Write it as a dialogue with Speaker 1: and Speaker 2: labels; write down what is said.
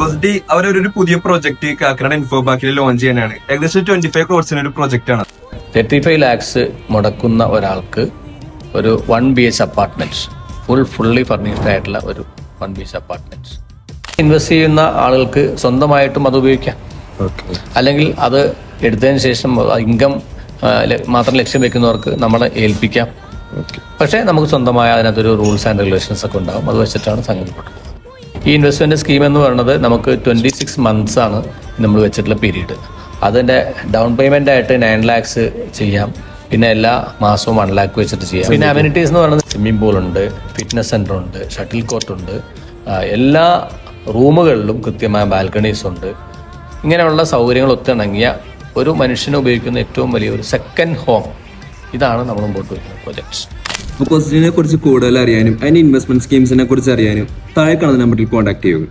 Speaker 1: പോസിറ്റി അവരൊരു പുതിയ project Kakkanad info പാർക്കിൽ ലോഞ്ച് ചെയ്യാനാണ്. ഏകദേശം 25 crores ഒരു പ്രോജക്റ്റ് ആണ്.
Speaker 2: 35 lakhs മുടക്കുന്ന ഒരാൾക്ക് ഒരു 1 BH അപ്പാർട്ട്മെന്റ്, ഫുള്ളി ഫർണിഷ്ഡ് ആയിട്ടുള്ള ഒരു 1 BH അപ്പാർട്ട്മെന്റ് ഇൻവെസ്റ്റ് ചെയ്യുന്ന ആളുകൾക്ക് സ്വന്തമായിട്ടും അത് ഉപയോഗിക്കാം. അല്ലെങ്കിൽ അത് എടുത്തതിന് ശേഷം ഇൻകം മാത്രം ലക്ഷ്യം വെക്കുന്നവർക്ക് നമ്മളെ ഏൽപ്പിക്കാം. പക്ഷേ നമുക്ക് സ്വന്തമായ അതിനകത്തൊരു റൂൾസ് ആൻഡ് റെഗുലേഷൻസ് ഒക്കെ ഉണ്ടാകും. അത് വെച്ചിട്ടാണ് സംഗതി പോകുന്നത്. ഈ ഇൻവെസ്റ്റ്മെന്റ് സ്കീം എന്ന് പറയുന്നത് നമുക്ക് 26 months ആണ് നമ്മൾ വെച്ചിട്ടുള്ള പീരീഡ്. അതിന്റെ ഡൗൺ പേയ്മെന്റ് ആയിട്ട് 9 lakhs ചെയ്യാം. പിന്നെ എല്ലാ മാസവും 1 lakh വെച്ചിട്ട് ചെയ്യാം. പിന്നെ അമ്യൂണിറ്റീസ് എന്ന് പറയുന്നത് സ്വിമ്മിംഗ് പൂൾ ഉണ്ട്, ഫിറ്റ്നസ് സെന്റർ ഉണ്ട്, ഷട്ടിൽ കോർട്ട് ഉണ്ട്, എല്ലാ റൂമുകളിലും കൃത്യമായ ബാൽക്കണീസ് ഉണ്ട്. ഇങ്ങനെയുള്ള സൗകര്യങ്ങൾ ഒത്തിണങ്ങിയ ഒരു മനുഷ്യനെ ഉപയോഗിക്കുന്ന ഏറ്റവും വലിയൊരു സെക്കൻഡ് ഹോം. ഇതാണ് നമ്മൾ മുമ്പോട്ട് വയ്ക്കുന്ന പ്രോജക്ട്സ്.
Speaker 3: പോസിറ്റിവിനെ കുറിച്ച് കൂടുതൽ അറിയാനും അതിന്റെ ഇൻവെസ്റ്റ്മെന്റ് സ്കീംസിനെ കുറിച്ച് അറിയാനും താഴെ കാണുന്ന നമ്പറിൽ കോൺടാക്ട് ചെയ്യുക.